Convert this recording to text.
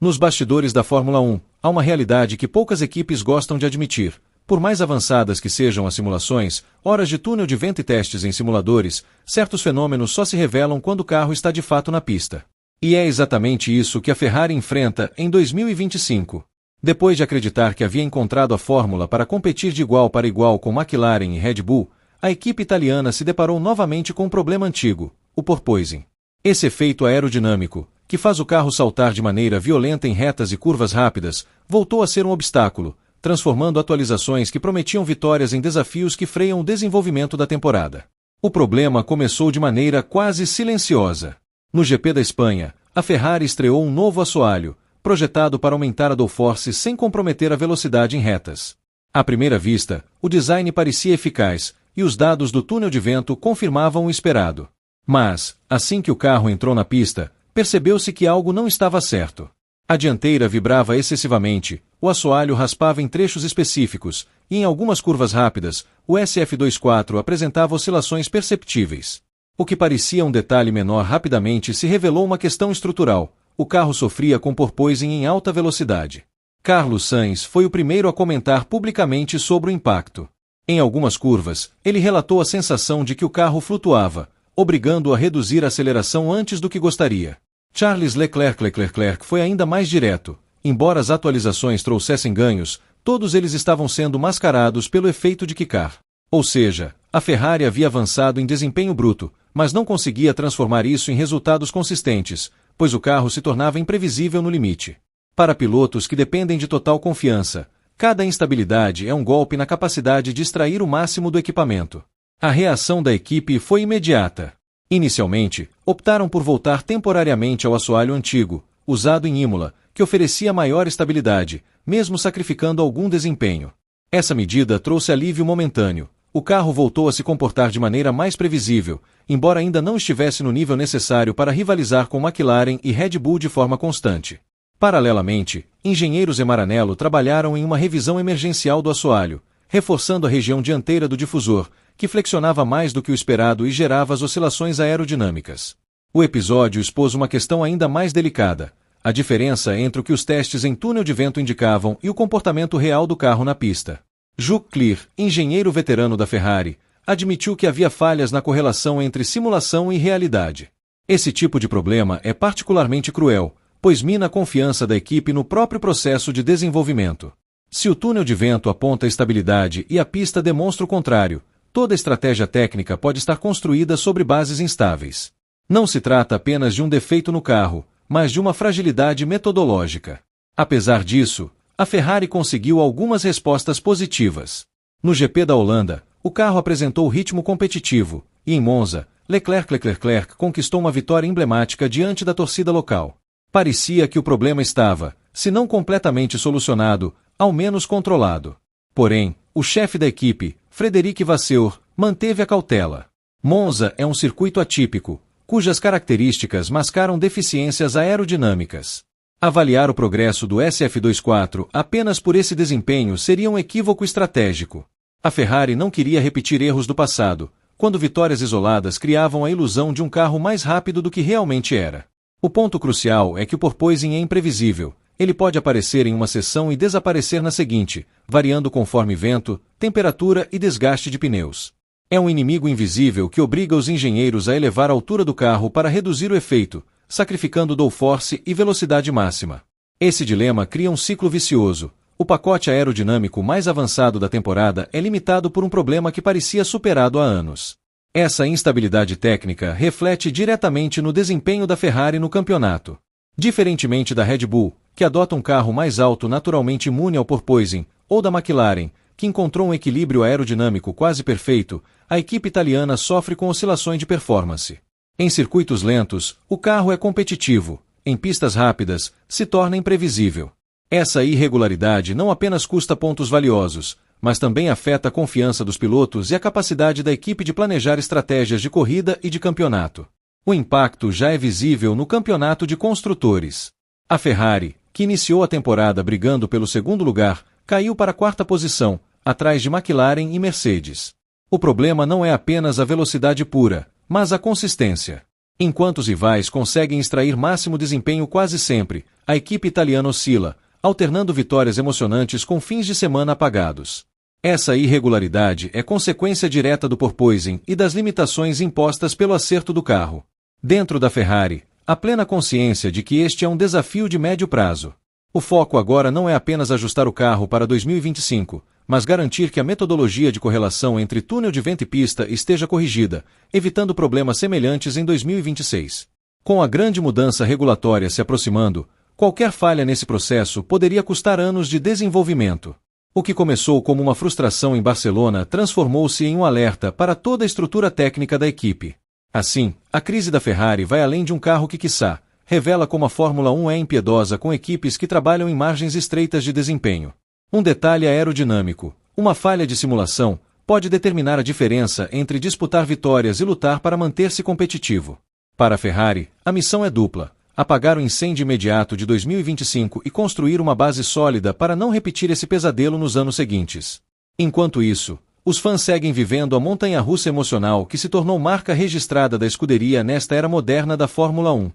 Nos bastidores da Fórmula 1, há uma realidade que poucas equipes gostam de admitir. Por mais avançadas que sejam as simulações, horas de túnel de vento e testes em simuladores, certos fenômenos só se revelam quando o carro está de fato na pista. E é exatamente isso que a Ferrari enfrenta em 2025. Depois de acreditar que havia encontrado a fórmula para competir de igual para igual com McLaren e Red Bull, a equipe italiana se deparou novamente com um problema antigo, o porpoising. Esse efeito aerodinâmico, que faz o carro saltar de maneira violenta em retas e curvas rápidas, voltou a ser um obstáculo, transformando atualizações que prometiam vitórias em desafios que freiam o desenvolvimento da temporada. O problema começou de maneira quase silenciosa. No GP da Espanha, a Ferrari estreou um novo assoalho, projetado para aumentar a downforce sem comprometer a velocidade em retas. À primeira vista, o design parecia eficaz, e os dados do túnel de vento confirmavam o esperado. Mas, assim que o carro entrou na pista, percebeu-se que algo não estava certo. A dianteira vibrava excessivamente, o assoalho raspava em trechos específicos, e em algumas curvas rápidas, o SF24 apresentava oscilações perceptíveis. O que parecia um detalhe menor rapidamente se revelou uma questão estrutural. O carro sofria com porpoising em alta velocidade. Carlos Sainz foi o primeiro a comentar publicamente sobre o impacto. Em algumas curvas, ele relatou a sensação de que o carro flutuava, obrigando-o a reduzir a aceleração antes do que gostaria. Charles Leclerc foi ainda mais direto. Embora as atualizações trouxessem ganhos, todos eles estavam sendo mascarados pelo efeito de quicar. Ou seja, a Ferrari havia avançado em desempenho bruto, mas não conseguia transformar isso em resultados consistentes, pois o carro se tornava imprevisível no limite. Para pilotos que dependem de total confiança, cada instabilidade é um golpe na capacidade de extrair o máximo do equipamento. A reação da equipe foi imediata. Inicialmente, optaram por voltar temporariamente ao assoalho antigo, usado em Imola, que oferecia maior estabilidade, mesmo sacrificando algum desempenho. Essa medida trouxe alívio momentâneo. O carro voltou a se comportar de maneira mais previsível, embora ainda não estivesse no nível necessário para rivalizar com McLaren e Red Bull de forma constante. Paralelamente, engenheiros e Maranello trabalharam em uma revisão emergencial do assoalho, reforçando a região dianteira do difusor, que flexionava mais do que o esperado e gerava as oscilações aerodinâmicas. O episódio expôs uma questão ainda mais delicada: a diferença entre o que os testes em túnel de vento indicavam e o comportamento real do carro na pista. Jules Clear, engenheiro veterano da Ferrari, admitiu que havia falhas na correlação entre simulação e realidade. Esse tipo de problema é particularmente cruel, pois mina a confiança da equipe no próprio processo de desenvolvimento. Se o túnel de vento aponta estabilidade e a pista demonstra o contrário, toda estratégia técnica pode estar construída sobre bases instáveis. Não se trata apenas de um defeito no carro, mas de uma fragilidade metodológica. Apesar disso, a Ferrari conseguiu algumas respostas positivas. No GP da Holanda, o carro apresentou ritmo competitivo, e em Monza, Leclerc conquistou uma vitória emblemática diante da torcida local. Parecia que o problema estava, se não completamente solucionado, ao menos controlado. Porém, o chefe da equipe, Frederic Vasseur, manteve a cautela. Monza é um circuito atípico, cujas características mascaram deficiências aerodinâmicas. Avaliar o progresso do SF24 apenas por esse desempenho seria um equívoco estratégico. A Ferrari não queria repetir erros do passado, quando vitórias isoladas criavam a ilusão de um carro mais rápido do que realmente era. O ponto crucial é que o porpoising é imprevisível. Ele pode aparecer em uma seção e desaparecer na seguinte, variando conforme vento, temperatura e desgaste de pneus. É um inimigo invisível que obriga os engenheiros a elevar a altura do carro para reduzir o efeito, sacrificando downforce e velocidade máxima. Esse dilema cria um ciclo vicioso. O pacote aerodinâmico mais avançado da temporada é limitado por um problema que parecia superado há anos. Essa instabilidade técnica reflete diretamente no desempenho da Ferrari no campeonato. Diferentemente da Red Bull, que adota um carro mais alto naturalmente imune ao porpoising, ou da McLaren, que encontrou um equilíbrio aerodinâmico quase perfeito, a equipe italiana sofre com oscilações de performance. Em circuitos lentos, o carro é competitivo. Em pistas rápidas, se torna imprevisível. Essa irregularidade não apenas custa pontos valiosos, mas também afeta a confiança dos pilotos e a capacidade da equipe de planejar estratégias de corrida e de campeonato. O impacto já é visível no campeonato de construtores. A Ferrari, que iniciou a temporada brigando pelo segundo lugar, caiu para a quarta posição, atrás de McLaren e Mercedes. O problema não é apenas a velocidade pura, mas a consistência. Enquanto os rivais conseguem extrair máximo desempenho quase sempre, a equipe italiana oscila, alternando vitórias emocionantes com fins de semana apagados. Essa irregularidade é consequência direta do porpoising e das limitações impostas pelo acerto do carro. Dentro da Ferrari, há plena consciência de que este é um desafio de médio prazo. O foco agora não é apenas ajustar o carro para 2025, mas garantir que a metodologia de correlação entre túnel de vento e pista esteja corrigida, evitando problemas semelhantes em 2026. Com a grande mudança regulatória se aproximando, qualquer falha nesse processo poderia custar anos de desenvolvimento. O que começou como uma frustração em Barcelona transformou-se em um alerta para toda a estrutura técnica da equipe. Assim, a crise da Ferrari vai além de um carro que, quiçá, revela como a Fórmula 1 é impiedosa com equipes que trabalham em margens estreitas de desempenho. Um detalhe aerodinâmico, uma falha de simulação, pode determinar a diferença entre disputar vitórias e lutar para manter-se competitivo. Para a Ferrari, a missão é dupla: apagar o incêndio imediato de 2025 e construir uma base sólida para não repetir esse pesadelo nos anos seguintes. Enquanto isso, os fãs seguem vivendo a montanha-russa emocional que se tornou marca registrada da escuderia nesta era moderna da Fórmula 1.